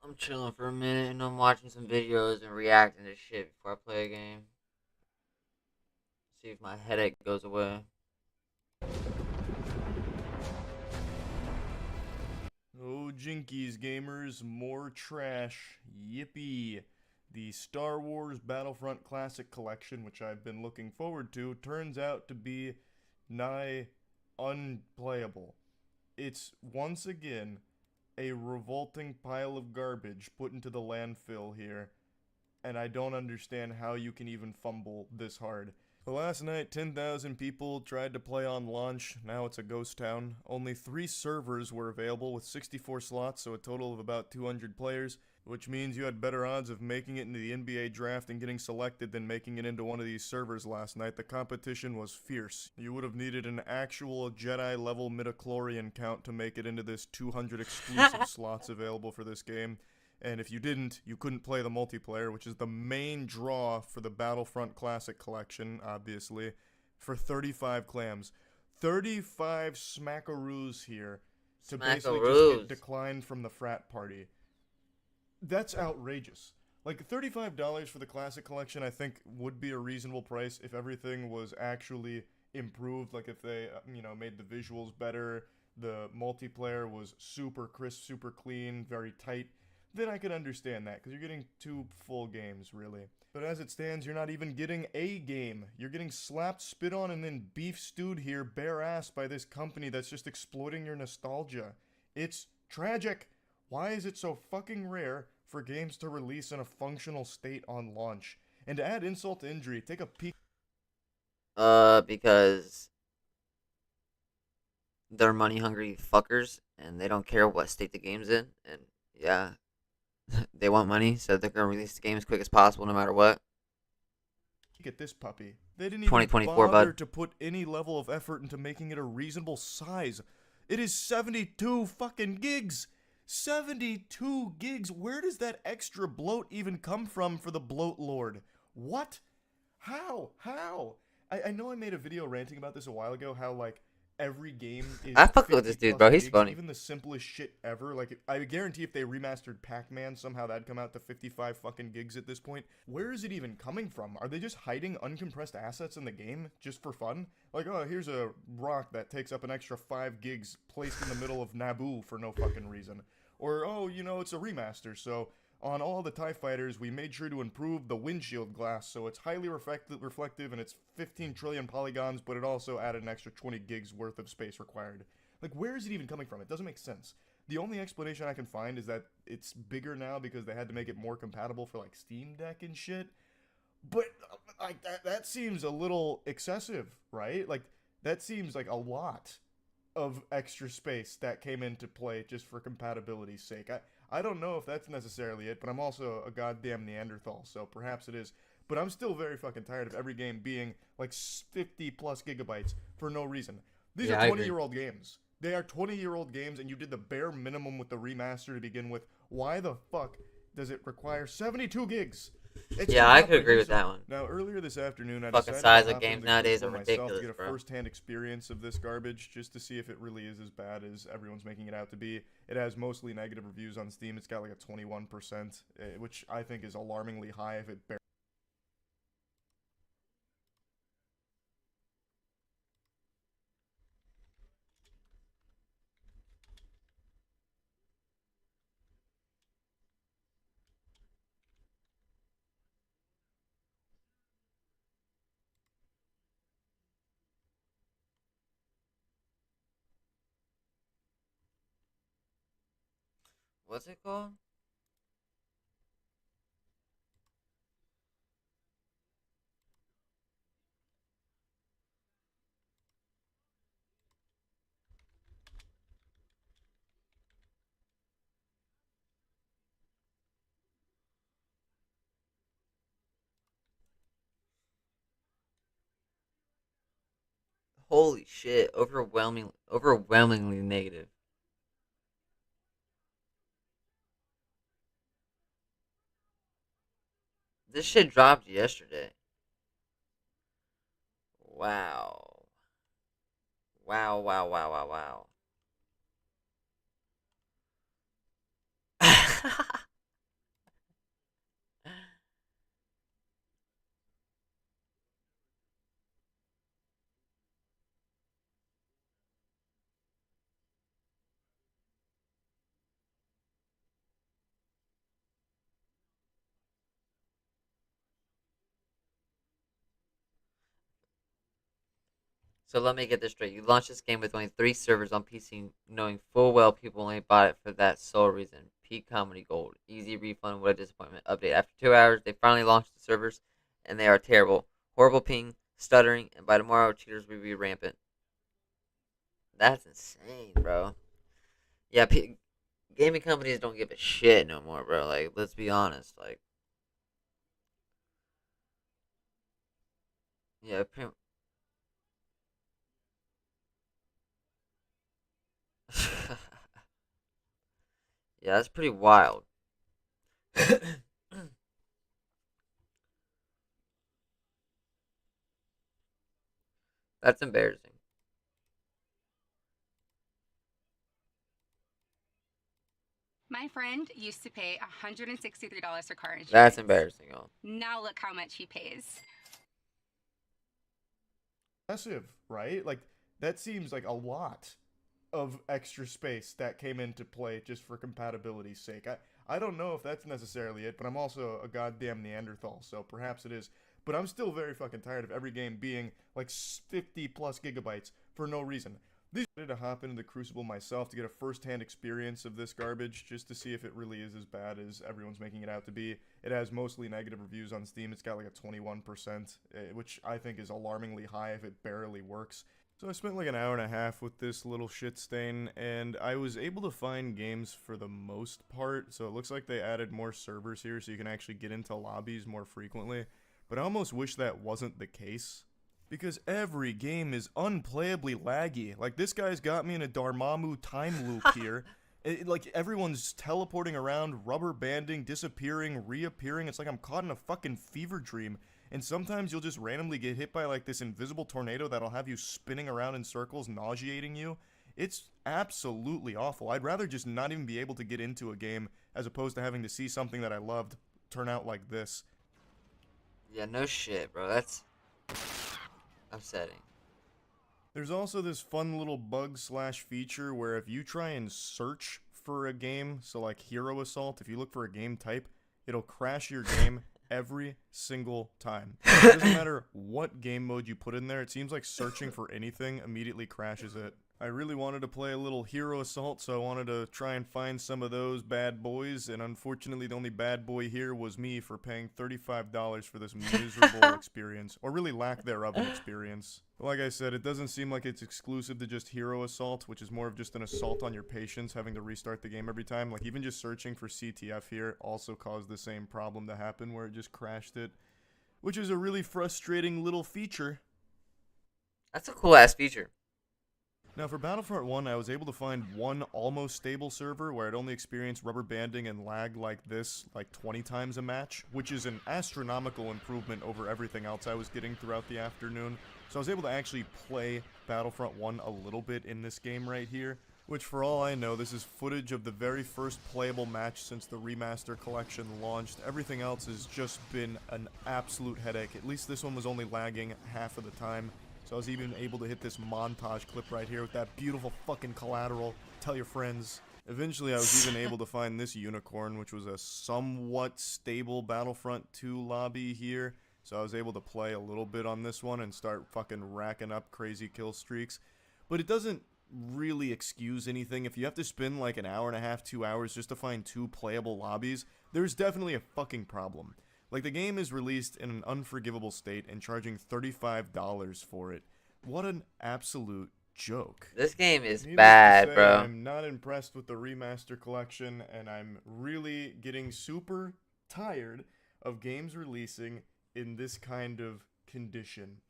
I'm chilling for a minute and I'm watching some videos and reacting to shit before I play a game. See if my headache goes away. Oh, Jinkies gamers, more trash. Yippee. The Star Wars Battlefront Classic Collection, which I've been looking forward to, turns out to be nigh unplayable. It's once again a revolting pile of garbage put into the landfill here, and I don't understand how you can even fumble this hard. Last night, 10,000 people tried to play on launch. Now it's a ghost town. Only 3 servers were available with 64 slots, so a total of about 200 players, which means you had better odds of making it into the NBA draft and getting selected than making it into one of these servers last night. The competition was fierce. You would have needed an actual Jedi level midichlorian count to make it into this 200 exclusive slots available for this game. And if you didn't, you couldn't play the multiplayer, which is the main draw for the Battlefront Classic Collection, obviously, for 35 clams. 35 smackaroos here to basically just get Smackaroos. declined from the frat party. That's outrageous. Like, $35 for the Classic Collection, I think, would be a reasonable price if everything was actually improved. Like, if they, made the visuals better, the multiplayer was super crisp, super clean, very tight, then I could understand that, because you're getting 2 full games, really. But as it stands, you're not even getting a game. You're getting slapped, spit on, and then beef stewed here, bare ass, by this company that's just exploiting your nostalgia. It's tragic. Why is it so fucking rare for games to release in a functional state on launch? And to add insult to injury, take a peek. Because they're money hungry fuckers and they don't care what state the game's in. And yeah, they want money, so they're gonna release the game as quick as possible no matter what. At this puppy. They didn't even 2024, bother bud. to put any level of effort into making it a reasonable size. It is 72 fucking gigs. 72 gigs. Where does that extra bloat even come from for the bloat lord? What? How? How? I know I made a video ranting about this a while ago, how, like, every game I is fuck with 50 this dude, plus bro. He's gigs, funny. even the simplest shit ever. Like, I guarantee if they remastered Pac-Man, somehow that'd come out to 55 fucking gigs at this point. Where is it even coming from? Are they just hiding uncompressed assets in the game just for fun? Like, oh, here's a rock that takes up an extra 5 gigs placed in the middle of Naboo for no fucking reason. Or, oh, it's a remaster, so on all the TIE fighters, we made sure to improve the windshield glass, so it's highly reflective and it's 15 trillion polygons, but it also added an extra 20 gigs worth of space required. Like, where is it even coming from? It doesn't make sense. The only explanation I can find is that it's bigger now because they had to make it more compatible for, like, Steam Deck and shit. But, like, that seems a little excessive, right? Like, that seems like a lot of extra space that came into play just for compatibility's sake. I don't know if that's necessarily it, but I'm also a goddamn Neanderthal, so perhaps it is. But I'm still very fucking tired of every game being like 50 plus gigabytes for no reason. These are Yeah, I agree. 20-year-old games. They are 20-year-old games, and you did the bare minimum with the remaster to begin with. Why the fuck does it require 72 gigs? It's Yeah, I could agree with that incomprehensible. one. Now, earlier this afternoon, I Fucking decided to size of hop games into nowadays are Crucible myself to ridiculous, get a bro. first-hand experience of this garbage, just to see if it really is as bad as everyone's making it out to be. It has mostly negative reviews on Steam. It's got like a 21%, which I think is alarmingly high if it barely. What's it called? Holy shit! Overwhelmingly negative. This shit dropped yesterday. Wow. Wow, wow, wow, wow, wow. So let me get this straight. You launched this game with only 3 servers on PC, knowing full well people only bought it for that sole reason. Peak comedy gold. Easy refund. What a disappointment. Update. After 2 hours, they finally launched the servers, and they are terrible. Horrible ping, stuttering, and by tomorrow, cheaters will be rampant. That's insane, bro. Yeah, gaming companies don't give a shit no more, bro. Like, let's be honest. Like, yeah, yeah, that's pretty wild. That's embarrassing. My friend used to pay $163 for car insurance. That's embarrassing, y'all. Now look how much he pays. Massive, right? Like, that seems like a lot of extra space that came into play just for compatibility's sake. I don't know if that's necessarily it, but I'm also a goddamn Neanderthal, so perhaps it is. But I'm still very fucking tired of every game being like 50 plus gigabytes for no reason. This I wanted to hop into the Crucible myself to get a first-hand experience of this garbage, just to see if it really is as bad as everyone's making it out to be. It has mostly negative reviews on Steam. It's got like a 21%, which I think is alarmingly high if it barely works. So I spent like an hour and a half with this little shit stain, and I was able to find games for the most part. So it looks like they added more servers here so you can actually get into lobbies more frequently. But I almost wish that wasn't the case, because every game is unplayably laggy. Like, this guy's got me in a Dormammu time loop here. Like, everyone's teleporting around, rubber banding, disappearing, reappearing. It's like I'm caught in a fucking fever dream. And sometimes you'll just randomly get hit by, like, this invisible tornado that'll have you spinning around in circles, nauseating you. It's absolutely awful. I'd rather just not even be able to get into a game as opposed to having to see something that I loved turn out like this. Yeah, no shit, bro. That's upsetting. There's also this fun little bug slash feature where if you try and search for a game, so like Hero Assault, if you look for a game type, it'll crash your game every single time. It doesn't matter what game mode you put in there, it seems like searching for anything immediately crashes it. I really wanted to play a little Hero Assault, so I wanted to try and find some of those bad boys, and unfortunately the only bad boy here was me for paying $35 for this miserable experience, or really lack thereof an experience. Like I said, it doesn't seem like it's exclusive to just Hero Assault, which is more of just an assault on your patience, having to restart the game every time. Like, even just searching for CTF here also caused the same problem to happen, where it just crashed it, which is a really frustrating little feature. That's a cool ass feature. Now, for Battlefront 1, I was able to find one almost stable server where I'd only experienced rubber banding and lag like this like 20 times a match, which is an astronomical improvement over everything else I was getting throughout the afternoon. So I was able to actually play Battlefront 1 a little bit in this game right here, which for all I know, this is footage of the very first playable match since the Remaster Collection launched. Everything else has just been an absolute headache. At least this one was only lagging half of the time. So I was even able to hit this montage clip right here with that beautiful fucking collateral. Tell your friends. Eventually I was even able to find this unicorn, which was a somewhat stable Battlefront 2 lobby here. So I was able to play a little bit on this one and start fucking racking up crazy kill streaks. But it doesn't really excuse anything. If you have to spend like an hour and a half, 2 hours just to find 2 playable lobbies, there's definitely a fucking problem. Like, the game is released in an unforgivable state and charging $35 for it. What an absolute joke. This game is Needless bad, to say, bro. I'm not impressed with the Remaster Collection, and I'm really getting super tired of games releasing in this kind of condition.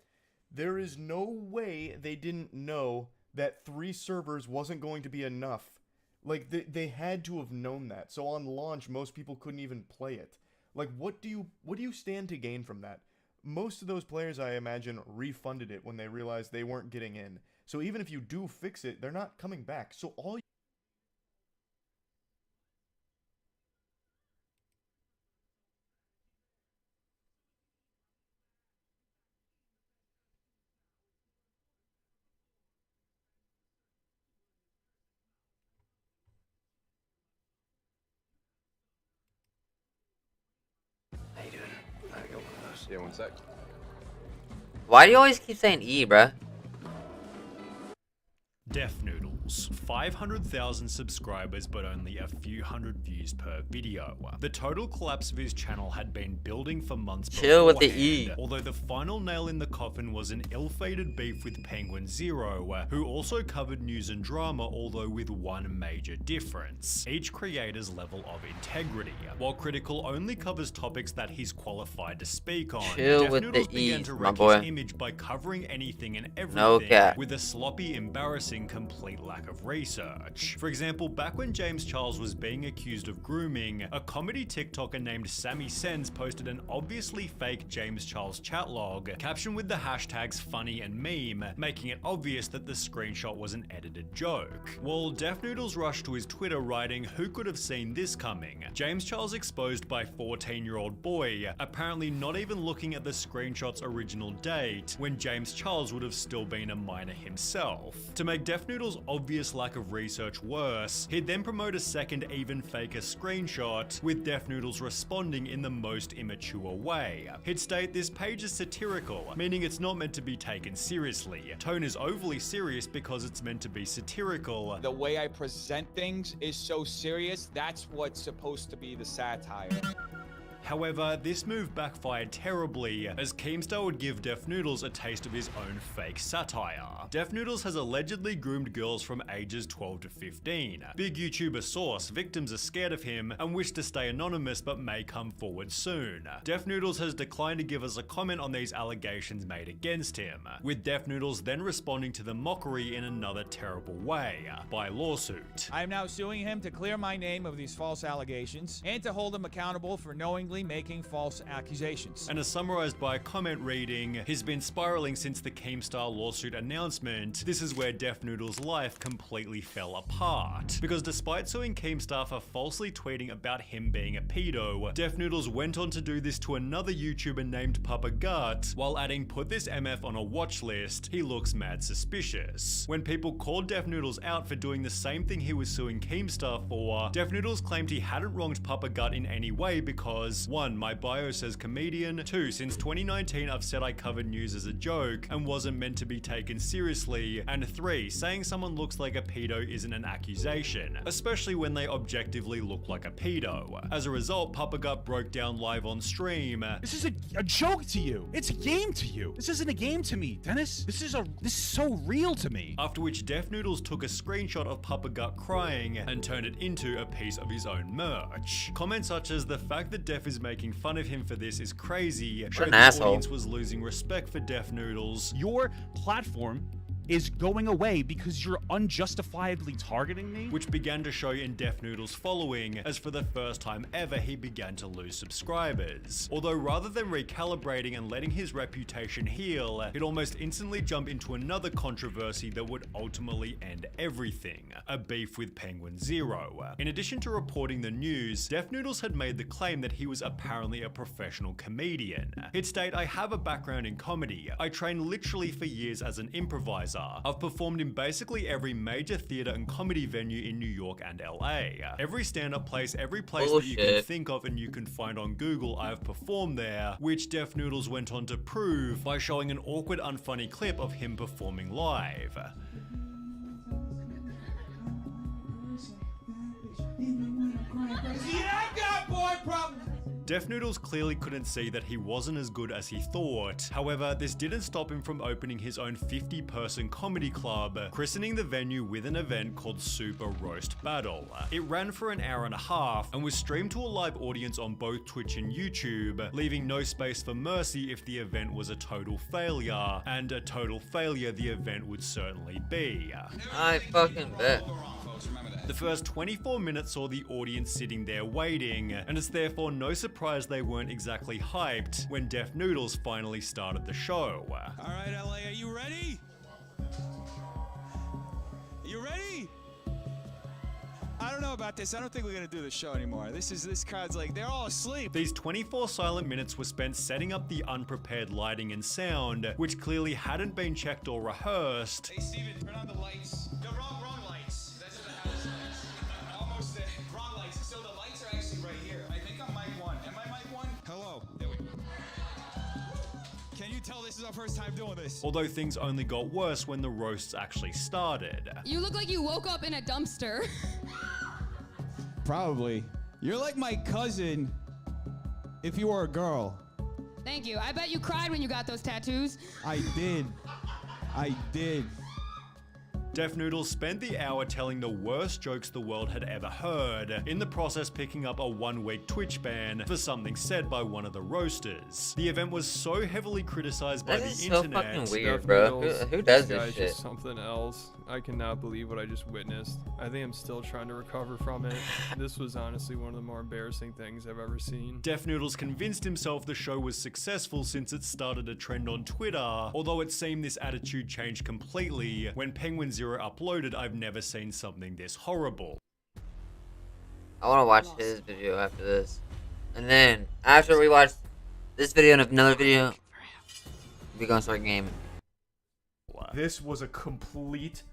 There is no way they didn't know that 3 servers wasn't going to be enough. Like, they had to have known that. So on launch, most people couldn't even play it. Like, what do you stand to gain from that? Most of those players, I imagine, refunded it when they realized they weren't getting in. So even if you do fix it, they're not coming back. So all How you doing? I got one of those. Yeah, one sec. Why do you always keep saying E, bruh? Def Noodles. 500,000 subscribers but only a few hundred views per video. The total collapse of his channel had been building for months Chill with the beforehand, E. although the final nail in the coffin was an ill-fated beef with Penguin Zero, who also covered news and drama, although with one major difference: each creator's level of integrity. While Critical only covers topics that he's qualified to speak on, Chill Def with Noodles the began E's, to my wreck boy. his image by covering anything and everything No cap. with a sloppy, embarrassing, complete lack of research. For example, back when James Charles was being accused of grooming, a comedy TikToker named Sammy Sens posted an obviously fake James Charles chat log, captioned with the hashtags funny and meme, making it obvious that the screenshot was an edited joke. Well, Def Noodles rushed to his Twitter writing, "Who could have seen this coming? James Charles exposed by 14-year-old boy, apparently not even looking at the screenshot's original date, when James Charles would have still been a minor himself." To make Def Noodles' obvious lack of research worse, he'd then promote a second even faker screenshot, with Def Noodles responding in the most immature way. He'd state, "This page is satirical, meaning it's not meant to be taken seriously. Tone is overly serious because it's meant to be satirical. The way I present things is so serious, that's what's supposed to be the satire." However, this move backfired terribly, as Keemstar would give Def Noodles a taste of his own fake satire. Def Noodles has allegedly groomed girls from ages 12 to 15. Big YouTuber source: victims are scared of him and wish to stay anonymous but may come forward soon. Def Noodles has declined to give us a comment on these allegations made against him, with Def Noodles then responding to the mockery in another terrible way, by lawsuit. I am now suing him to clear my name of these false allegations and to hold him accountable for knowingly making false accusations. And as summarized by a comment reading, "He's been spiraling since the Keemstar lawsuit announcement. This is where Def Noodles' life completely fell apart. Because despite suing Keemstar for falsely tweeting about him being a pedo, Def Noodles went on to do this to another YouTuber named Papa Gut, while adding 'put this MF on a watch list, he looks mad suspicious.' When people called Def Noodles out for doing the same thing he was suing Keemstar for, Def Noodles claimed he hadn't wronged Papa Gut in any way because 1. My bio says comedian. 2. Since 2019 I've said I covered news as a joke and wasn't meant to be taken seriously. And 3. Saying someone looks like a pedo isn't an accusation, especially when they objectively look like a pedo. As a result, Papa Gut broke down live on stream. This is a joke to you. It's a game to you. This isn't a game to me, Dennis. This is so real to me." After which Def Noodles took a screenshot of Papa Gut crying and turned it into a piece of his own merch. Comments such as, "The fact that Def is making fun of him for this is crazy," showed an the asshole. audience was losing respect for Def Noodles. Your platform is going away because you're unjustifiably targeting me? Which began to show in Def Noodles' following, as for the first time ever he began to lose subscribers. Although rather than recalibrating and letting his reputation heal, he'd almost instantly jump into another controversy that would ultimately end everything: a beef with Penguin Zero. In addition to reporting the news, Def Noodles had made the claim that he was apparently a professional comedian. He'd state, "I have a background in comedy. I trained literally for years as an improviser. I've performed in basically every major theater and comedy venue in New York and LA. Every stand-up place, every place that you can Bullshit. think of and you can find on Google, I have performed there," which Def Noodles went on to prove by showing an awkward, unfunny clip of him performing live. Yeah, I got boy problems. Def Noodles clearly couldn't see that he wasn't as good as he thought. However, this didn't stop him from opening his own 50-person comedy club, christening the venue with an event called Super Roast Battle. It ran for an hour and a half and was streamed to a live audience on both Twitch and YouTube, leaving no space for mercy if the event was a total failure, and a total failure the event would certainly be. I fucking bet. The first 24 minutes saw the audience sitting there waiting, and it's therefore no surprise they weren't exactly hyped when Def Noodles finally started the show. Alright, LA, are you ready? You ready? I don't know about this. I don't think we're gonna do the show anymore. This crowd's like, they're all asleep. These 24 silent minutes were spent setting up the unprepared lighting and sound, which clearly hadn't been checked or rehearsed. Hey, Steven, turn on the lights. No, wrong lights. That's the house lights. Almost there. Wrong lights. So the lights are actually right here. I think I'm mic 1. Am I mic 1? Hello. There we go. Can you tell this is is our first time doing this. Although things only got worse when the roasts actually started. You look like you woke up in a dumpster. Probably. You're like my cousin if you were a girl. Thank you. I bet you cried when you got those tattoos. I did. I did. Def Noodles spent the hour telling the worst jokes the world had ever heard, in the process picking up a 1-week Twitch ban for something said by one of the roasters. The event was so heavily criticized by That the is so internet. fucking weird, bro. Who does this guy's shit? just something else. I cannot believe what I just witnessed. I think I'm still trying to recover from it. This was honestly one of the more embarrassing things I've ever seen. Def Noodles convinced himself the show was successful since it started a trend on Twitter, although it seemed this attitude changed completely when Penguin Zero uploaded "I've never seen something this horrible." I want to watch his video after this. And then, after we watch this video and another video, we're gonna start gaming. This was a complete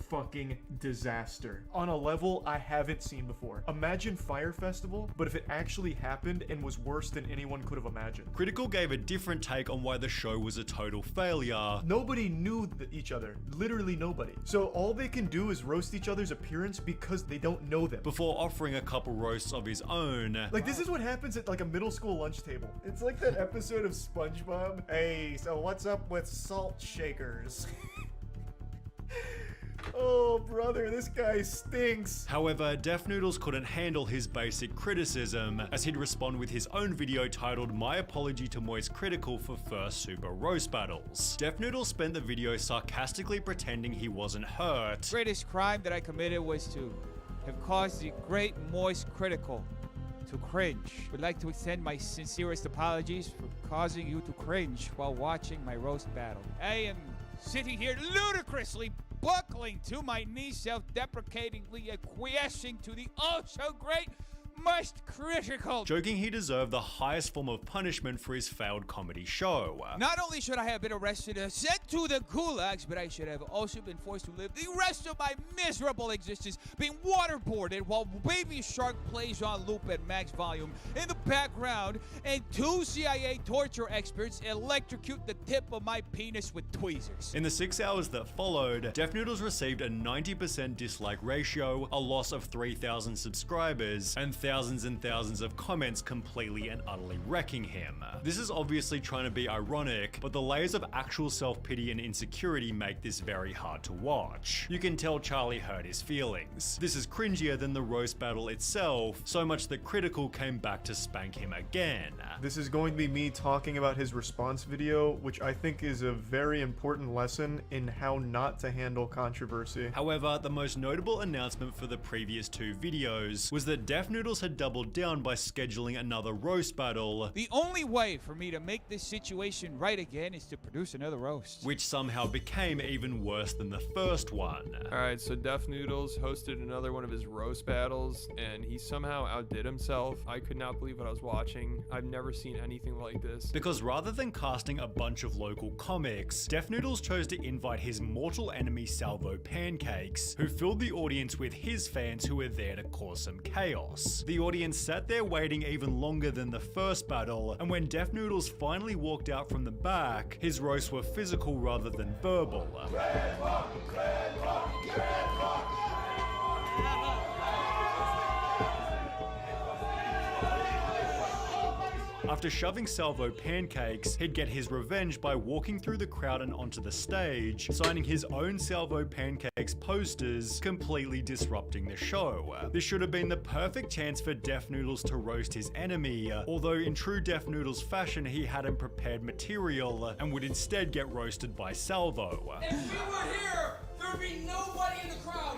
fucking disaster on a level I haven't seen before. Imagine Fire Festival, but if it actually happened and was worse than anyone could have imagined. Critical gave a different take on why the show was a total failure. Nobody knew each other. Literally nobody. So all they can do is roast each other's appearance because they don't know them. Before offering a couple roasts of his own. Like, this is what happens at like a middle school lunch table. It's like that episode of SpongeBob. Hey, so what's up with salt shakers? Oh, brother, this guy stinks. However, Def Noodles couldn't handle his basic criticism, as he'd respond with his own video titled "My Apology to Moist Critical for First Super Roast Battles." Def Noodles spent the video sarcastically pretending he wasn't hurt. The greatest crime that I committed was to have caused the great Moist Critical to cringe. Would like to extend my sincerest apologies for causing you to cringe while watching my roast battle. I am sitting here ludicrously buckling to my knees, self-deprecatingly acquiescing to the oh-so-great Moist Critical. Joking he deserved the highest form of punishment for his failed comedy show. Not only should I have been arrested and sent to the gulags, but I should have also been forced to live the rest of my miserable existence being waterboarded while Baby Shark plays on loop at max volume in the background, and 2 CIA torture experts electrocute the tip of my penis with tweezers. In the 6 hours that followed, Def Noodles received a 90% dislike ratio, a loss of 3,000 subscribers, and thousands of comments completely and utterly wrecking him. This is obviously trying to be ironic, but the layers of actual self-pity and insecurity make this very hard to watch. You can tell Charlie hurt his feelings. This is cringier than the roast battle itself, so much that Critical came back to spank him again. This is going to be me talking about his response video, which I think is a very important lesson in how not to handle controversy. However, the most notable announcement for the previous 2 videos was that Def Noodles had doubled down by scheduling another roast battle. The only way for me to make this situation right again is to produce another roast, which somehow became even worse than the first one. Alright, so Def Noodles hosted another one of his roast battles, and he somehow outdid himself. I could not believe what I was watching. I've never seen anything like this. Because rather than casting a bunch of local comics, Def Noodles chose to invite his mortal enemy Salvo Pancakes, who filled the audience with his fans who were there to cause some chaos. The audience sat there waiting even longer than the first battle, and when Def Noodles finally walked out from the back, his roasts were physical rather than verbal. After shoving Salvo Pancakes, he'd get his revenge by walking through the crowd and onto the stage, signing his own Salvo Pancakes posters, completely disrupting the show. This should have been the perfect chance for Def Noodles to roast his enemy, although in true Def Noodles fashion he hadn't prepared material and would instead get roasted by Salvo. If we were here, there'd be nobody in the crowd.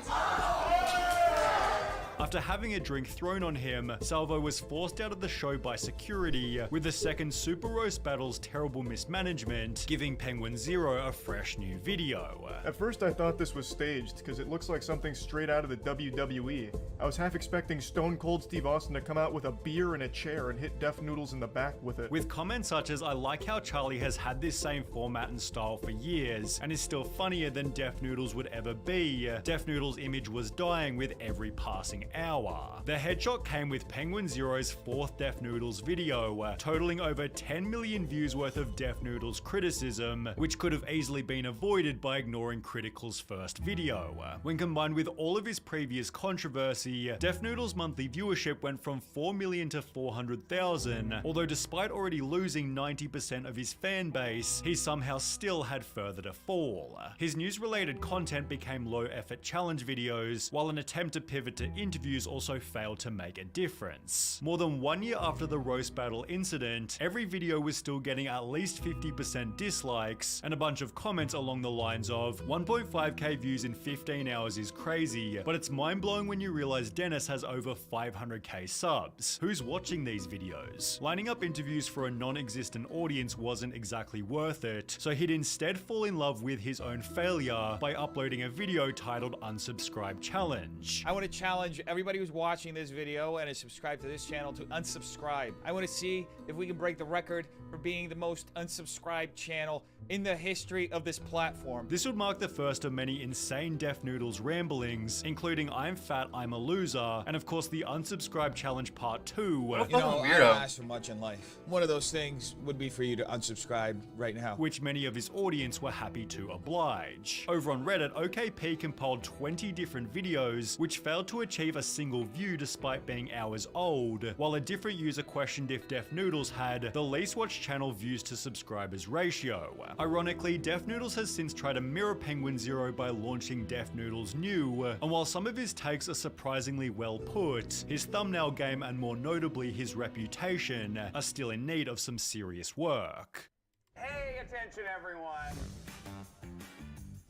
After having a drink thrown on him, Salvo was forced out of the show by security, with the second Super Roast Battle's terrible mismanagement giving Penguin Zero a fresh new video. At first I thought this was staged, because it looks like something straight out of the WWE. I was half expecting Stone Cold Steve Austin to come out with a beer and a chair and hit Def Noodles in the back with it. With comments such as, "I like how Charlie has had this same format and style for years, and is still funnier than Def Noodles would ever be," Def Noodles' image was dying with every passing hour. The headshot came with Penguin Zero's 4th Def Noodles video, totaling over 10 million views worth of Def Noodles criticism, which could have easily been avoided by ignoring Critical's first video. When combined with all of his previous controversy, Def Noodles' monthly viewership went from 4 million to 400,000, although despite already losing 90% of his fan base, he somehow still had further to fall. His news-related content became low-effort challenge videos, while an attempt to pivot to interviews also failed to make a difference. More than 1 year after the roast battle incident, every video was still getting at least 50% dislikes, and a bunch of comments along the lines of 1.5k views in 15 hours is crazy, but it's mind-blowing when you realize Dennis has over 500k subs. Who's watching these videos? Lining up interviews for a non-existent audience wasn't exactly worth it, so he'd instead fall in love with his own failure by uploading a video titled Unsubscribe Challenge. I want to challenge everybody who's watching this video and is subscribed to this channel to unsubscribe. I want to see if we can break the record for being the most unsubscribed channel in the history of this platform. This would mark the first of many insane Def Noodles ramblings, including I'm fat, I'm a loser, and of course the Unsubscribe Challenge Part 2. You know, I don't ask for much in life. One of those things would be for you to unsubscribe right now. Which many of his audience were happy to oblige. Over on Reddit, OKP compiled 20 different videos, which failed to achieve a single view despite being hours old, while a different user questioned if Def Noodles had the least watched channel views to subscribers ratio. Ironically, Def Noodles has since tried to mirror Penguin Zero by launching Def Noodles New, and while some of his takes are surprisingly well put, his thumbnail game and more notably his reputation are still in need of some serious work. Hey, attention everyone!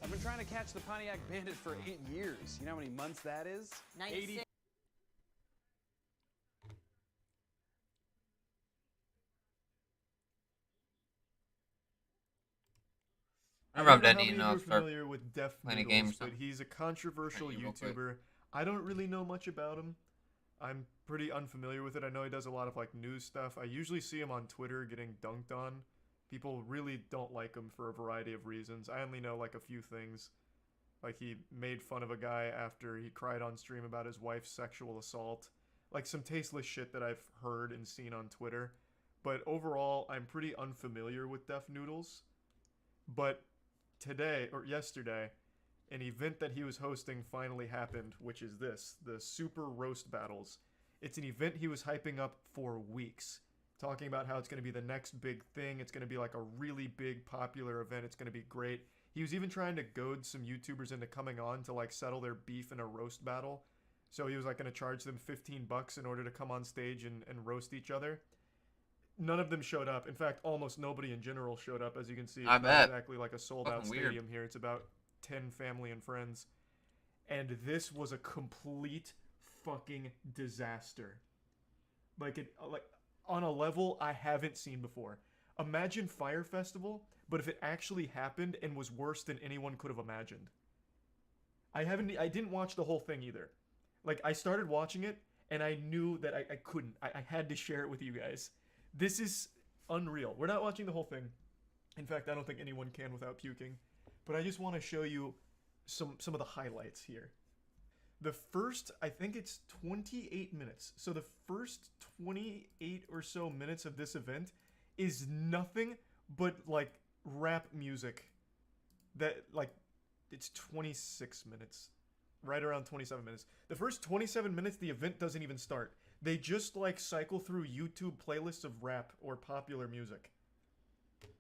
I've been trying to catch the Pontiac Bandit for 8 years. You know how many months that is? 96. I remember how that many of eating you are off start familiar with Def playing a Noodles, game or but something. he's a controversial Thank you, real quick. YouTuber. I don't really know much about him. I'm pretty unfamiliar with it. I know he does a lot of like news stuff. I usually see him on Twitter getting dunked on. People really don't like him for a variety of reasons. I only know like a few things. Like he made fun of a guy after he cried on stream about his wife's sexual assault. Like some tasteless shit that I've heard and seen on Twitter. But overall, I'm pretty unfamiliar with Def Noodles. But today, or yesterday, an event that he was hosting finally happened, which is this, the Super Roast Battles. It's an event he was hyping up for weeks, talking about how it's going to be the next big thing, it's going to be like a really big popular event, it's going to be great. He was even trying to goad some YouTubers into coming on to like settle their beef in a roast battle. So he was like going to charge them $15 in order to come on stage and roast each other. None of them showed up. In fact, almost nobody in general showed up. As you can see, it's I not bet. exactly like a sold-out Fucking stadium here. It's about 10 family and friends. And this was a complete fucking disaster. Like on a level I haven't seen before. Imagine Fire Festival, but if it actually happened and was worse than anyone could have imagined. I didn't watch the whole thing either. Like, I started watching it, and I knew that I couldn't. I had to share it with you guys. This is unreal. We're not watching the whole thing. In fact, I don't think anyone can without puking. But I just want to show you some of the highlights here. The first, I think it's 28 minutes. So the first 28 or so minutes of this event is nothing but, like, rap music. That, like, it's 26 minutes. Right around 27 minutes. The first 27 minutes, the event doesn't even start. They just, like, cycle through YouTube playlists of rap or popular music.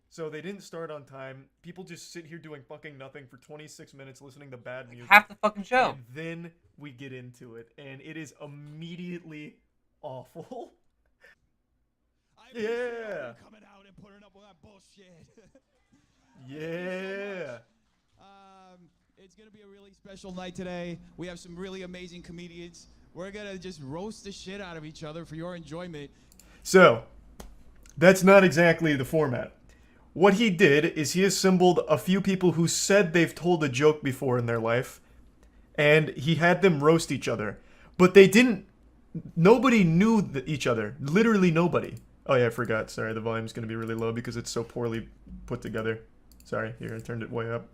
So they didn't start on time. People just sit here doing fucking nothing for 26 minutes listening to bad music. Half the fucking show. And then we get into it. And it is immediately awful. Yeah. Coming out and putting up with that bullshit. Yeah. It's going to be a really special night today. We have some really amazing comedians. We're going to just roast the shit out of each other for your enjoyment. So, that's not exactly the format. What he did is he assembled a few people who said they've told a joke before in their life, and he had them roast each other. But they didn't... Nobody knew each other. Literally nobody. Oh yeah, I forgot. Sorry, the volume's going to be really low because it's so poorly put together. Sorry, here, I turned it way up.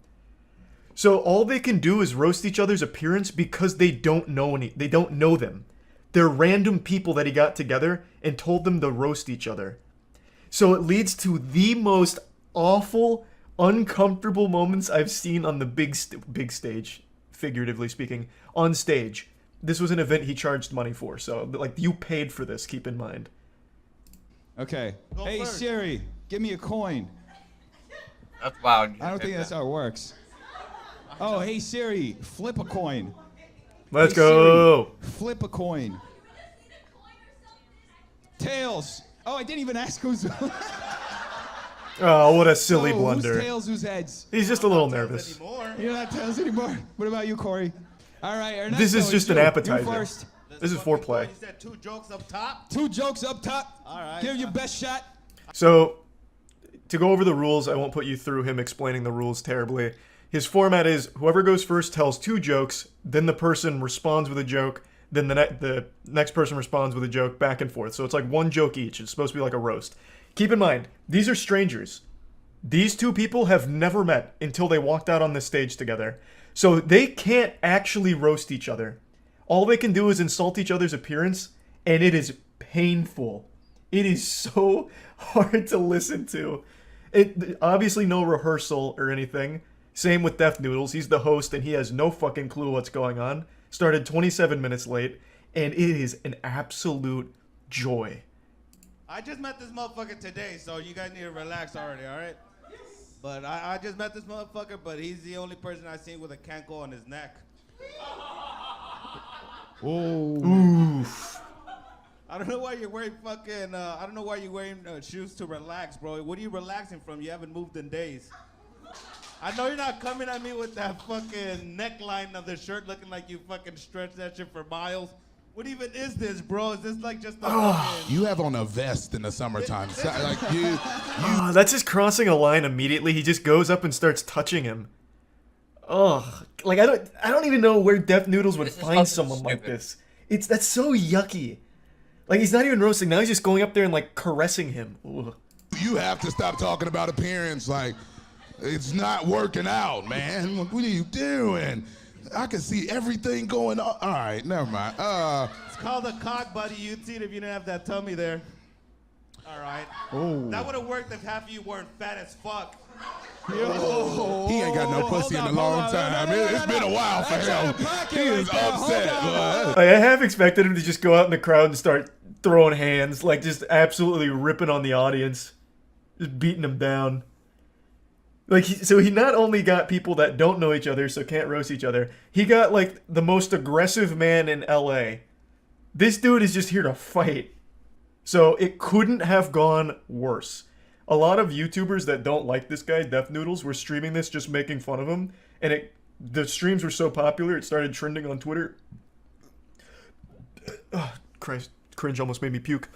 So all they can do is roast each other's appearance because they don't know them. They're random people that he got together and told them to roast each other. So it leads to the most awful, uncomfortable moments I've seen on the big stage, figuratively speaking, on stage. This was an event he charged money for, so like you paid for this, keep in mind. Okay. Go Hey first. Siri, give me a coin. That's wild. I don't think that's how it works. Oh, hey Siri, flip a coin. Let's Hey, go. Siri, flip a coin. Tails. Oh, I didn't even ask who's. Oh, what a silly So, blunder. Who's tails? Who's heads? He's just a little nervous. You're not tails anymore. What about you, Corey? All right, Ernesto, This is it's just an you. You appetizer. first. This is foreplay. You said 2 jokes up top? 2 jokes up top. All right. Give your best shot. So, to go over the rules, I won't put you through him explaining the rules terribly. His format is whoever goes first tells 2 jokes, then the person responds with a joke, then the next person responds with a joke, back and forth. So it's like 1 joke each. It's supposed to be like a roast. Keep in mind, these are strangers. These 2 people have never met until they walked out on this stage together. So they can't actually roast each other. All they can do is insult each other's appearance, and it is painful. It is so hard to listen to. It obviously no rehearsal or anything. Same with Def Noodles. He's the host, and he has no fucking clue what's going on. Started 27 minutes late, and it is an absolute joy. I just met this motherfucker today, so you guys need to relax already, all right? But I just met this motherfucker, but he's the only person I've seen with a cankle on his neck. Oof. I don't know why you're wearing fucking, I don't know why you're wearing shoes to relax, bro. What are you relaxing from? You haven't moved in days. I know you're not coming at me with that fucking neckline of the shirt looking like you fucking stretched that shit for miles. What even is this, bro? Is this like just a fucking... You have on a vest in the summertime. Like you That's just crossing a line immediately. He just goes up and starts touching him. Ugh. Like I don't even know where Def Noodles would find someone like this. That's so yucky. Like he's not even roasting. Now he's just going up there and like caressing him. Ugh. You have to stop talking about appearance. Like it's not working out, man. What are you doing? I can see everything going on. All right, never mind. It's called a cock, buddy. You'd see it if you didn't have that tummy there. All right. Oh. That would have worked if half of you weren't fat as fuck. He ain't got no pussy in a long time. It's been a while for him. He is upset. Like, I have expected him to just go out in the crowd and start throwing hands, like just absolutely ripping on the audience, just beating them down. Like, so he not only got people that don't know each other, so can't roast each other, he got, like, the most aggressive man in LA. This dude is just here to fight. So it couldn't have gone worse. A lot of YouTubers that don't like this guy, Def Noodles, were streaming this just making fun of him, and the streams were so popular, it started trending on Twitter. Christ, cringe almost made me puke.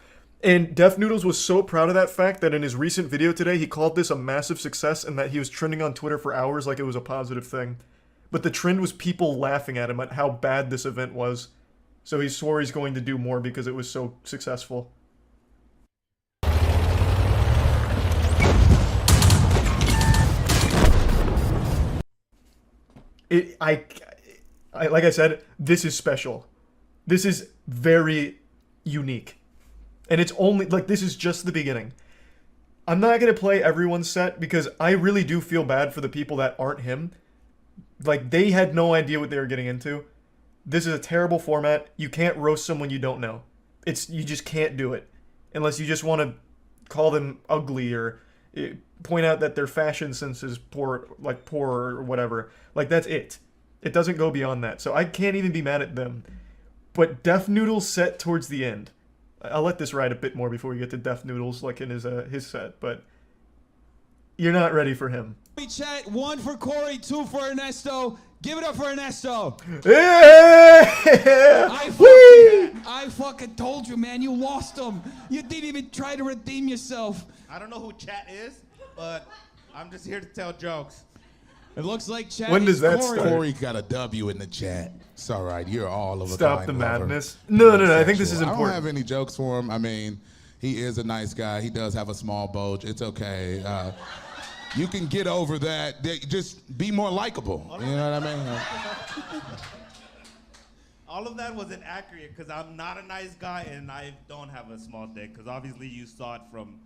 And Def Noodles was so proud of that fact that in his recent video today, he called this a massive success and that he was trending on Twitter for hours like it was a positive thing. But the trend was people laughing at him at how bad this event was. So he swore he's going to do more because it was so successful. Like I said, this is special. This is very unique. And it's only, like, this is just the beginning. I'm not going to play everyone's set because I really do feel bad for the people that aren't him. Like, they had no idea what they were getting into. This is a terrible format. You can't roast someone you don't know. You just can't do it. Unless you just want to call them ugly or point out that their fashion sense is poor or whatever. Like, that's it. It doesn't go beyond that. So I can't even be mad at them. But Def Noodles set towards the end. I'll let this ride a bit more before we get to Def Noodles, like in his set, but you're not ready for him. Chat, 1 for Corey, 2 for Ernesto. Give it up for Ernesto. Yeah! I fucking told you, man. You lost him. You didn't even try to redeem yourself. I don't know who Chat is, but I'm just here to tell jokes. It looks like Chat. When does that start? Corey got a W in the chat. It's all right. You're all over. Stop the madness. No. I think this is important. I don't have any jokes for him. I mean, he is a nice guy. He does have a small bulge. It's okay. you can get over that. Just be more likable. You know what I mean? All of that wasn't accurate because I'm not a nice guy and I don't have a small dick. Because obviously you saw it from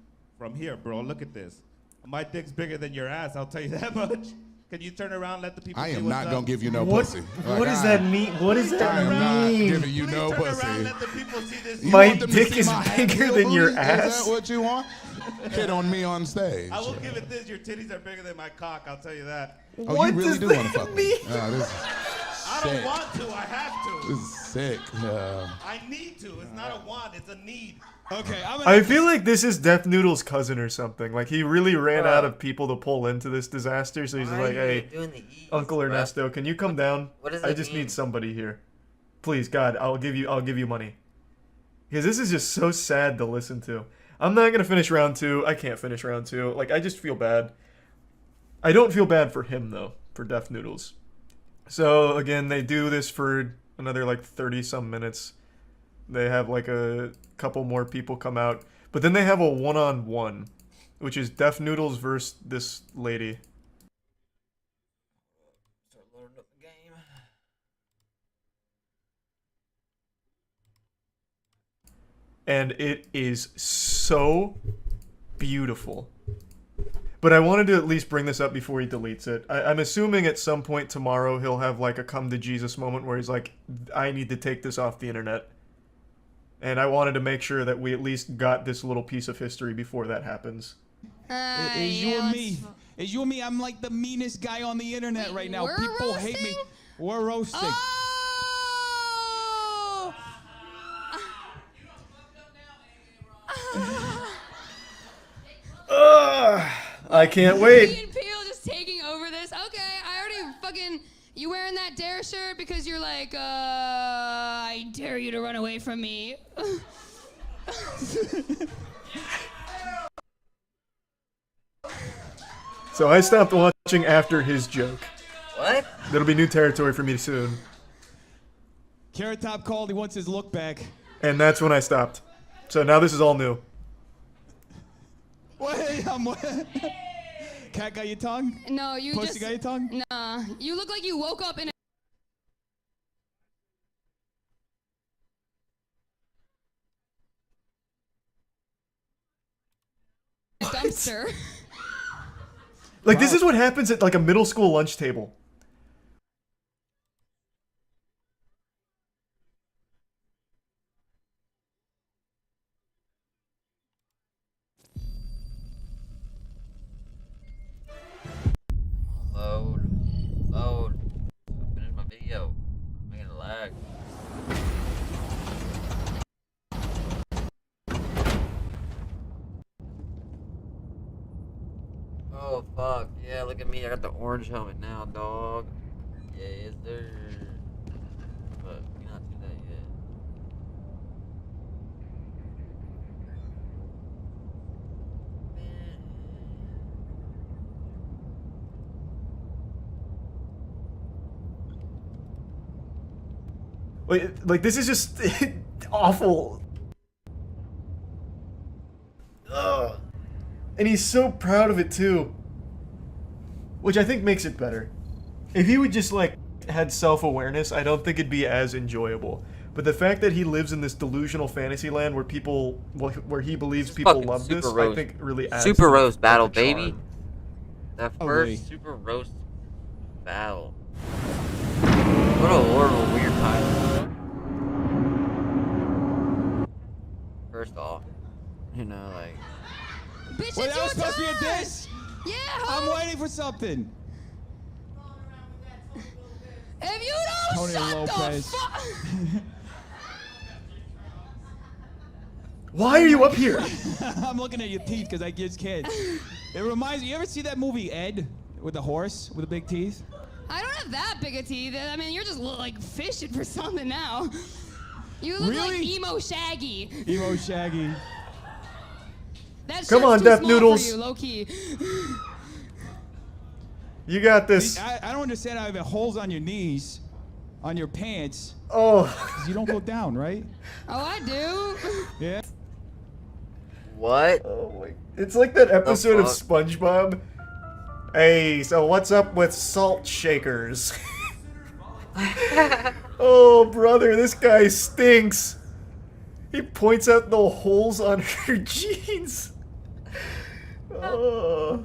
here, bro. Look at this. My dick's bigger than your ass. I'll tell you that much. Can you turn around, let the people see I am what's not up? gonna give you no pussy. What does that mean? What does I that am not mean? giving you no Turn pussy. around, let the people see this. You My want them to dick see is my bigger half-heel than your booty? ass? Is that what you want? Hit on me on stage. I will give it this. Your titties are bigger than my cock. I'll tell you that. Oh, you really do want to fuck me? Oh, this is I sick. don't want to. I have to. This is sick. I need to. It's not a want. It's a need. Okay, I feel like this is Death Noodle's cousin or something. Like he really ran out of people to pull into this disaster, so he's Why like, are you "Hey, doing the E's, Uncle bruh? Ernesto, can you come down? What does I that just mean? need somebody here. Please, God, I'll give you money." Because this is just so sad to listen to. I'm not gonna finish round 2. I can't finish round 2. Like I just feel bad. I don't feel bad for him though, for Death Noodles. So again, they do this for another like 30 some minutes. They have like a couple more people come out. But then they have a one-on-one, which is Death Noodles versus this lady. Start loading up the game. And it is so beautiful. But I wanted to at least bring this up before he deletes it. I'm assuming at some point tomorrow he'll have like a come to Jesus moment where he's like, I need to take this off the internet. And I wanted to make sure that we at least got this little piece of history before that happens. It's you and me. It's you and me. I'm like the meanest guy on the internet right now. we're People hate me. We're roasting. I can't wait. Me and Peel just taking over this. Okay, I already fucking. You wearing that dare shirt because you're like, I dare you to run away from me. So I stopped watching after his joke. What? That'll be new territory for me soon. Carrot Top called. He wants his look back. And that's when I stopped. So now this is all new. Wait, Cat got your tongue? No, you Pussy just. got your tongue? Nah, you look like you woke up in a dumpster. Like this is what happens at like a middle school lunch table. Load. Finish my video. I'm gonna lag. Oh fuck, yeah, look at me, I got the orange helmet now, dog. Yeah, yes sir. But you're not do that yet. Wait, like this is just awful. Ugh. And he's so proud of it too. Which I think makes it better. If he would just like had self-awareness, I don't think it'd be as enjoyable. But the fact that he lives in this delusional fantasy land where people, where he believes people love this, I think really adds Super to roast the battle, charm. baby. The Oh, first really? super roast battle. What a horrible, weird title. First off, you know, like. Bitch, Wait, it's that was your supposed to be a turn. diss? Yeah, I'm ho. waiting for something. If you don't Tony shut Lopez. the fuck. Why are you up here? I'm looking at your teeth because I just can't. It reminds me, you ever see that movie Ed with the horse with the big teeth? I don't have that big of teeth. I mean, you're just like fishing for something now. You look like Really? emo Shaggy. Emo Shaggy. That Come shirt's on, too Death small Noodles. For you, low key. You got this. I don't understand how you have holes on your knees, on your pants. Oh. 'Cause you don't go down, right? Oh, I do. Yeah. What? Oh my. It's like that episode of fuck? SpongeBob Hey, so what's up with salt shakers? Oh, brother, this guy stinks. He points out the holes on her jeans. Oh.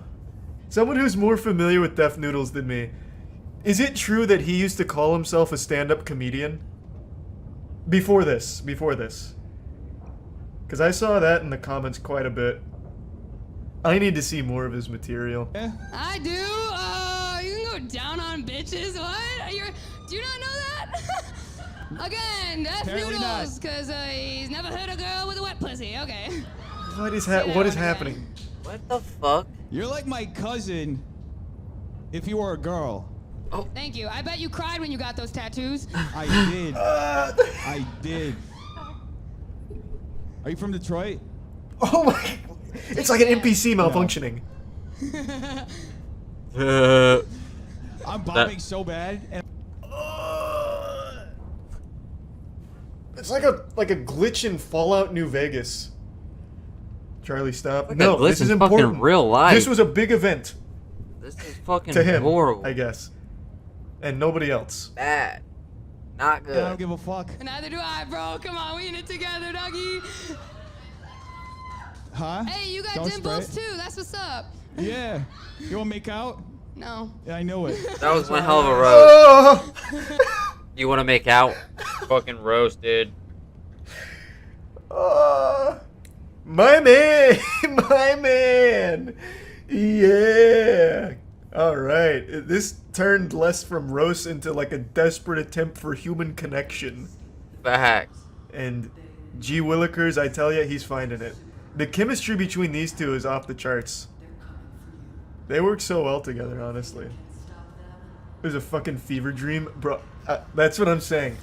Someone who's more familiar with Deaf Noodles than me. Is it true that he used to call himself a stand-up comedian? Before this. Because I saw that in the comments quite a bit. I need to see more of his material. I do. You can go down on bitches. What? Do you not know that? Again, Deaf Noodles, because he's never hit a girl with a wet pussy. Okay. What is happening? What the fuck? You're like my cousin if you were a girl. Oh. Thank you. I bet you cried when you got those tattoos. I did. I did. Are you from Detroit? Oh my... It's like an NPC malfunctioning. I'm bombing so bad. And It's like a glitch in Fallout New Vegas. Charlie, stop. Like no, a glitch this is in fucking important. real life. This was a big event. This is fucking to him, horrible. I guess. And nobody else. Bad. Not good. I don't give a fuck. Neither do I, bro. Come on, we in it together, doggy. Huh? Hey, you got Don't dimples spray too. That's what's up. Yeah. You want to make out? No. Yeah, I knew it. That was one hell of a roast. You want to make out? Fucking roast, dude. My man! My man! Yeah! Alright. This turned less from roast into like a desperate attempt for human connection. Facts. And G. Willikers, I tell ya, he's finding it. The chemistry between these two is off the charts. They work so well together, honestly. It was a fucking fever dream. Bro, that's what I'm saying.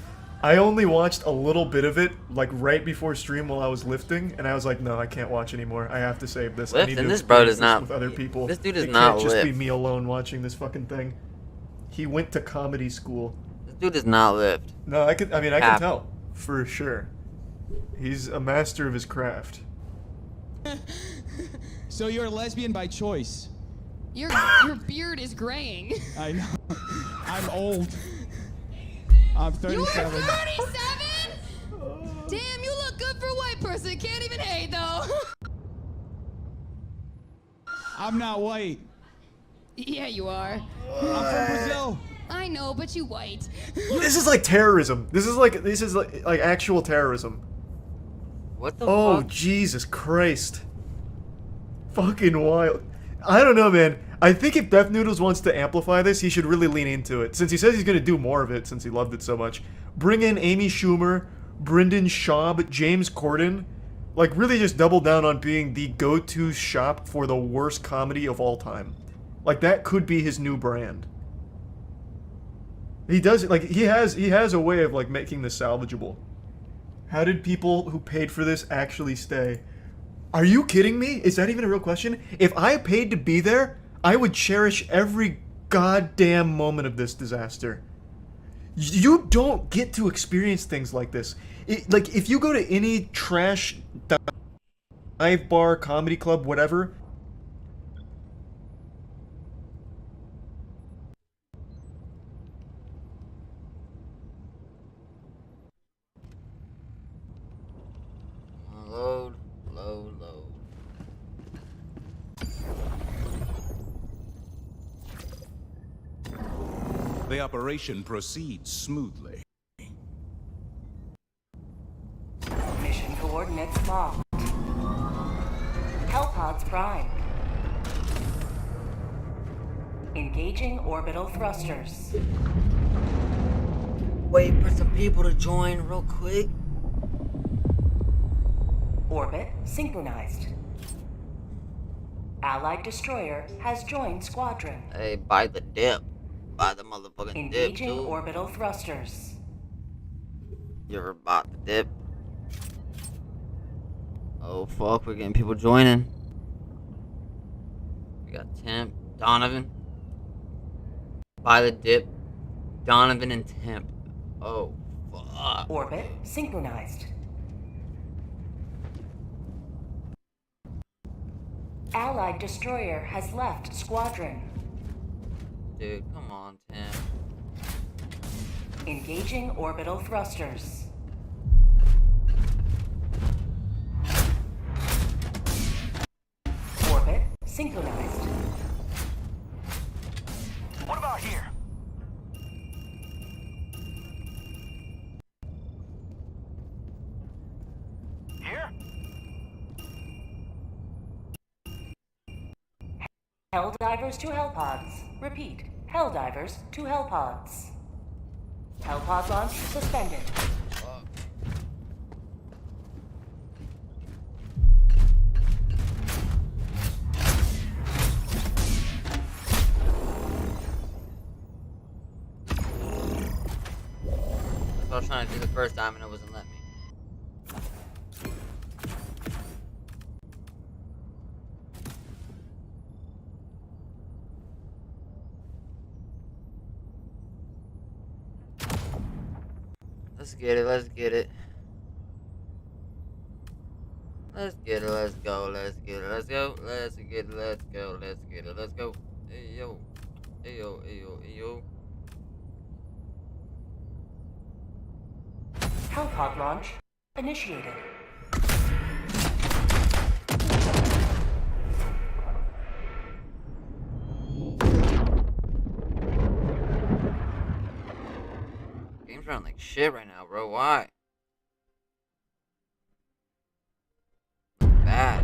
I only watched a little bit of it, like right before stream while I was lifting, and I was like, no, I can't watch anymore. I have to save this. I need to This bro does experience not. this with other people. This dude does it not can't just lift. be me alone watching this fucking thing. He went to comedy school. This dude does not lift. No, I can tell for sure. He's a master of his craft. So you're a lesbian by choice. Your beard is graying. I know. I'm old. I'm 37. You're 37? Damn, you look good for a white person. Can't even hate though. I'm not white. Yeah, you are. I'm from Brazil. I know, but you white. This is like terrorism. This is like actual terrorism. What the Oh, fuck? Jesus Christ. Fucking wild. I don't know, man. I think if Deaf Noodles wants to amplify this, he should really lean into it. Since he says he's going to do more of it, since he loved it so much. Bring in Amy Schumer, Brendan Schaub, James Corden. Like, really just double down on being the go-to shop for the worst comedy of all time. Like, that could be his new brand. He does, like, he has a way of, like, making this salvageable. How did people who paid for this actually stay? Are you kidding me? Is that even a real question? If I paid to be there, I would cherish every goddamn moment of this disaster. You don't get to experience things like this. Like, if you go to any trash dive bar, comedy club, whatever... Load. The operation proceeds smoothly. Mission coordinates locked. Hellpods prime. Engaging orbital thrusters. Wait for some people to join real quick. Orbit synchronized. Allied destroyer has joined squadron. Hey, buy the dip. Buy the motherfucking dip, Engaging dude. orbital thrusters. You ever bought the dip? Oh fuck, we're getting people joining. We got Temp, Donovan. Buy the dip. Donovan and Temp. Oh fuck. Orbit synchronized. Allied destroyer has left squadron. Dude, come on, Tim. Engaging orbital thrusters. Orbit synchronized. What about here? Here? Helldivers to Hellpods. Repeat. Helldivers to Hellpods. Hellpod launch suspended. I was trying to do the first time and it wasn't letting me. Let's get it, let's get it. Let's get it, let's go, let's get it, let's go, let's get it, let's go, let's get it, let's go. Hey yo, hey yo, hey yo, hey yo. Hellpod launch initiated. Game's running like shit right now, bro. Why? Bad.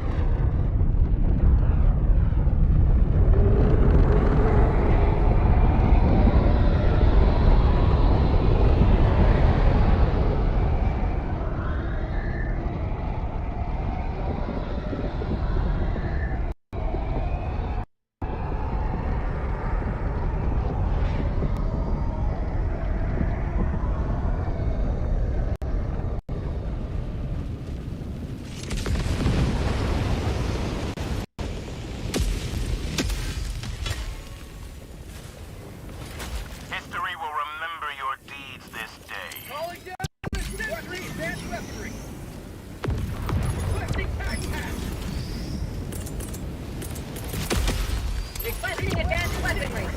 History will remember your deeds this day. Calling down the sentry, advanced weaponry. Requesting backpack. Requesting advanced weaponry.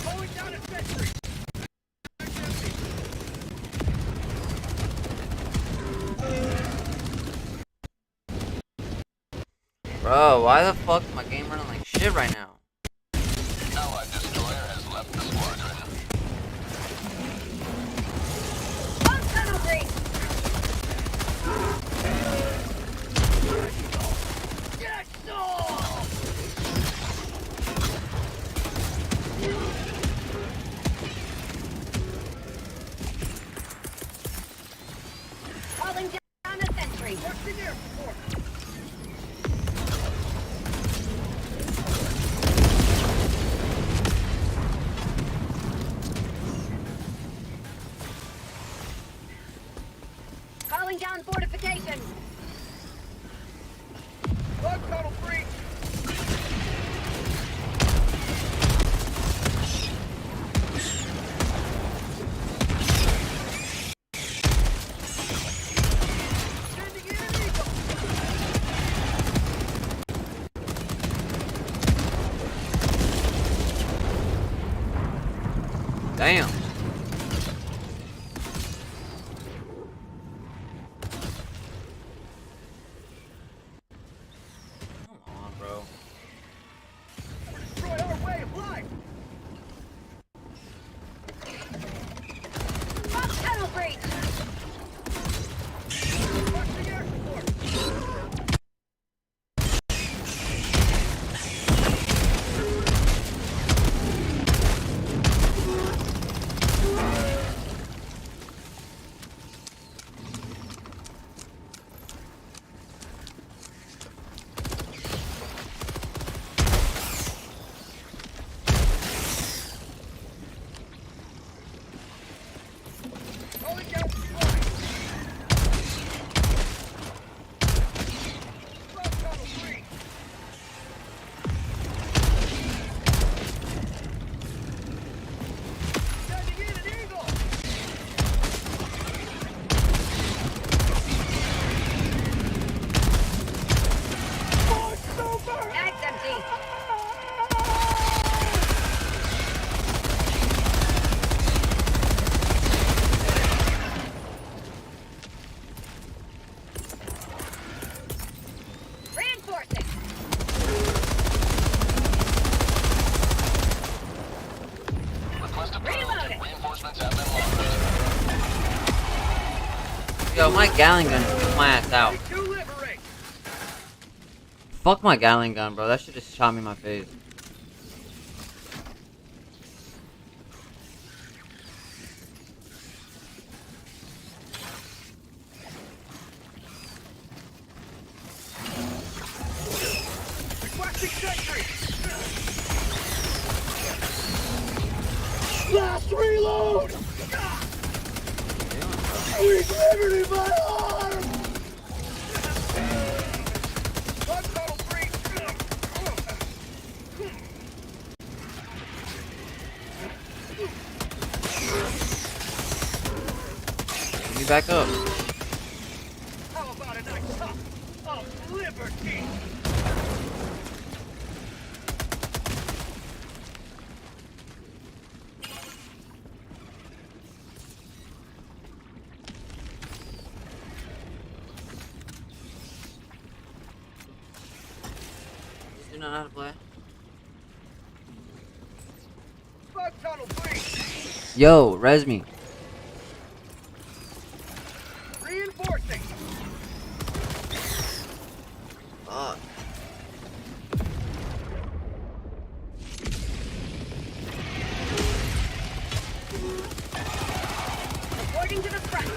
Calling down a sentry. Bro, why the fuck is my game running like shit right now? Allied destroyer has left the squadron. Bomb tunnel breach. Get some! Calling down a sentry. Requesting air support. Calling down fortifications. Bug tunnel breach. Sending in an eagle. Damn. Come on, bro. Destroy our way of life. Bomb tunnel breach. Requesting air support. Yo, my Gatling gun took my ass out. Fuck my Gatling gun, bro. That shit just shot me in my face. Last reload! Sweet liberty, my arm! Get me back up. How about a nice puff of liberty? You know how to play? Bug tunnel breach! Yo, res me. Reinforcing! Fuck. Reporting to the front.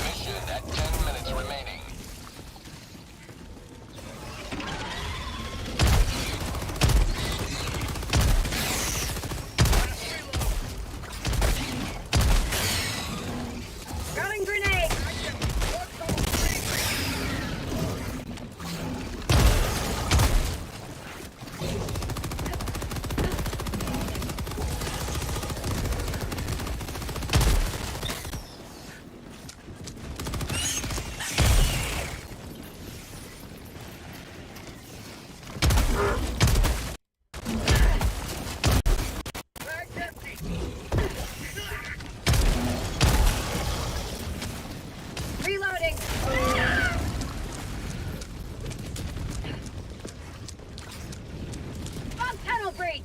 Mission at 10 minutes remaining. Throwing grenade. Reloading. Bug tunnel breach.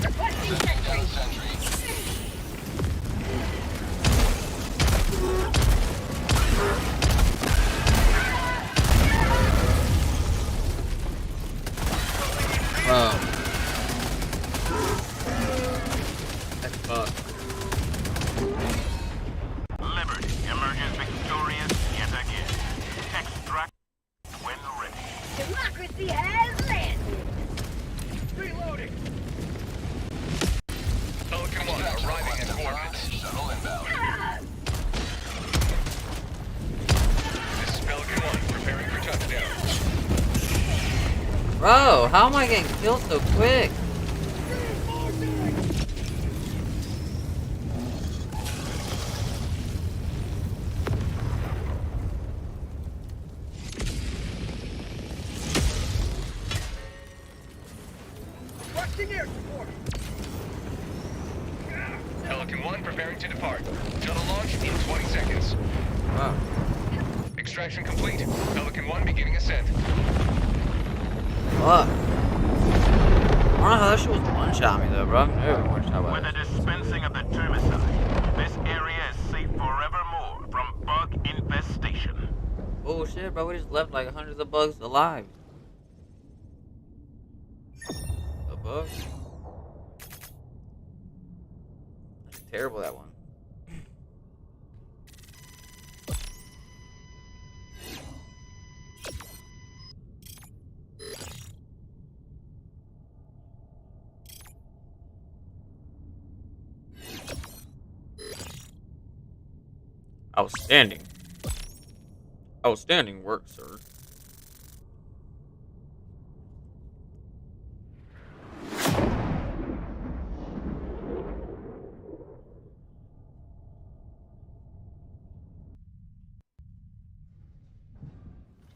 Requesting sentry. Bro. That's fucked. Liberty emerges victorious yet again. Extract when ready. Democracy has landed. Reloading! Pelican 1 arriving in coordinates. Shuttle inbound. This is Pelican 1, preparing for touchdown. Bro, how am I getting killed so quick? Requesting air support. Pelican 1 preparing to depart. Shuttle launch in 20 seconds. Wow. Extraction complete. Pelican 1 beginning ascent. Fuck. I don't know how that shit was one-shot me though, bro. I've never been one-shot by With the dispensing of the termicide, this area is safe forevermore from bug infestation. Bullshit, bro. We just left like hundreds of bugs alive. The bug? That's terrible, that one. Outstanding. Outstanding work, sir.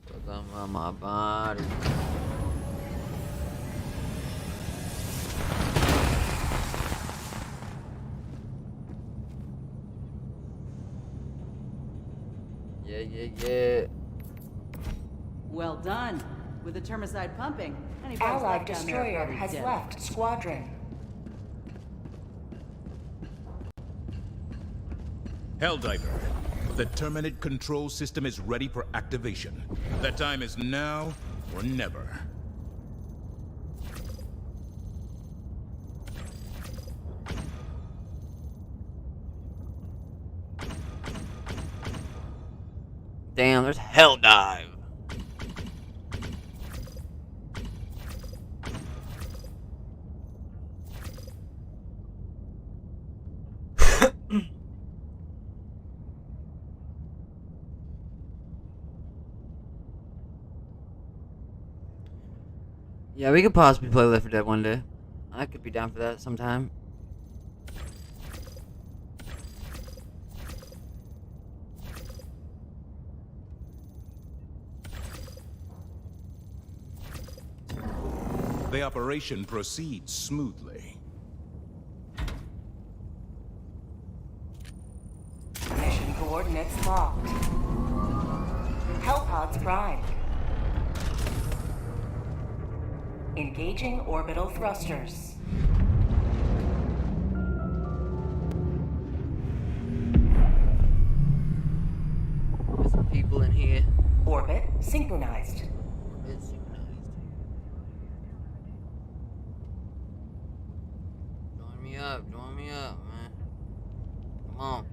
Put them on my body. Yeah. Well done. With the termicide pumping, any bugs Allied left down there are destroyer probably has dead. left squadron. Helldiver, the Terminate control system is ready for activation. The time is now or never. Damn, there's Helldive. Yeah, we could possibly play Left 4 Dead one day. I could be down for that sometime. The operation proceeds smoothly. Mission coordinates locked. Hellpods primed. Engaging orbital thrusters. There's some people in here. Orbit synchronized. Join me up, man. Come on.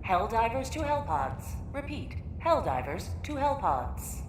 Helldivers to Hellpods. Repeat. Helldivers to Hellpods.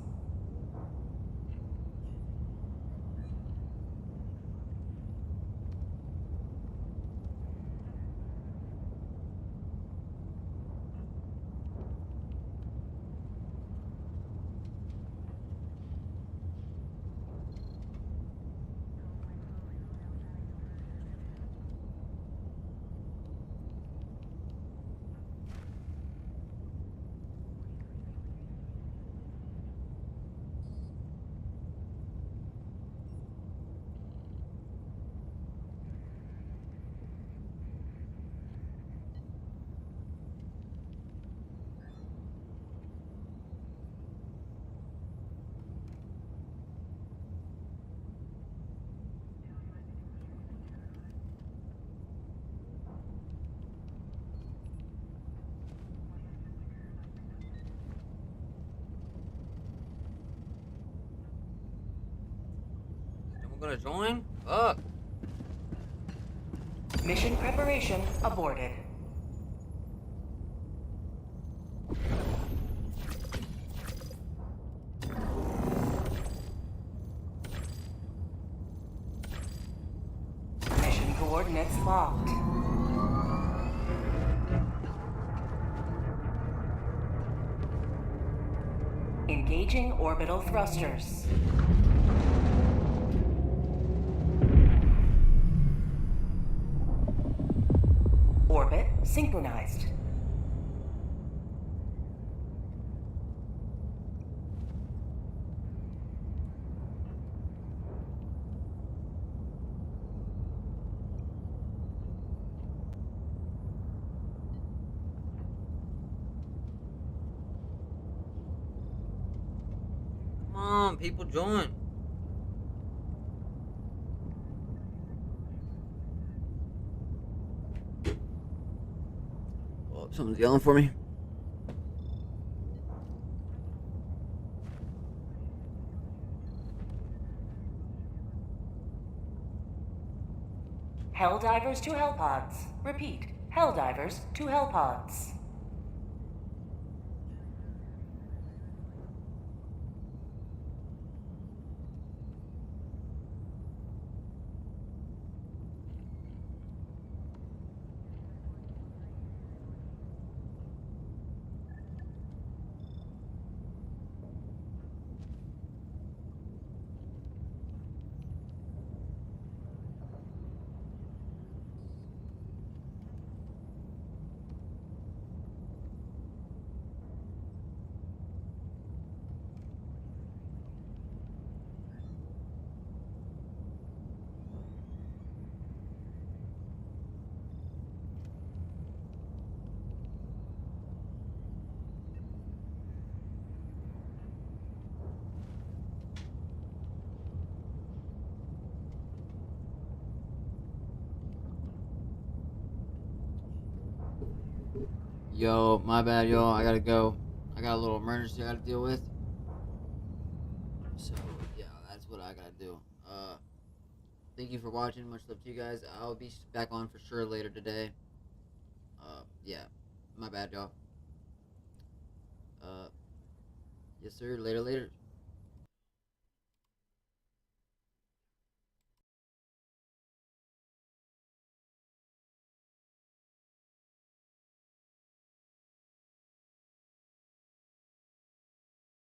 Someone gonna join? Fuck. Mission preparation aborted. Mission coordinates locked. Engaging orbital thrusters. Orbit synchronized. Come on, people join. Oh, someone's yelling for me. Helldivers to Hellpods. Repeat. Helldivers to Hellpods. Yo, my bad, y'all. I gotta go. I got a little emergency I gotta deal with. So, yeah, that's what I gotta do. Thank you for watching. Much love to you guys. I'll be back on for sure later today. Yeah, my bad, y'all. Yes, sir. Later.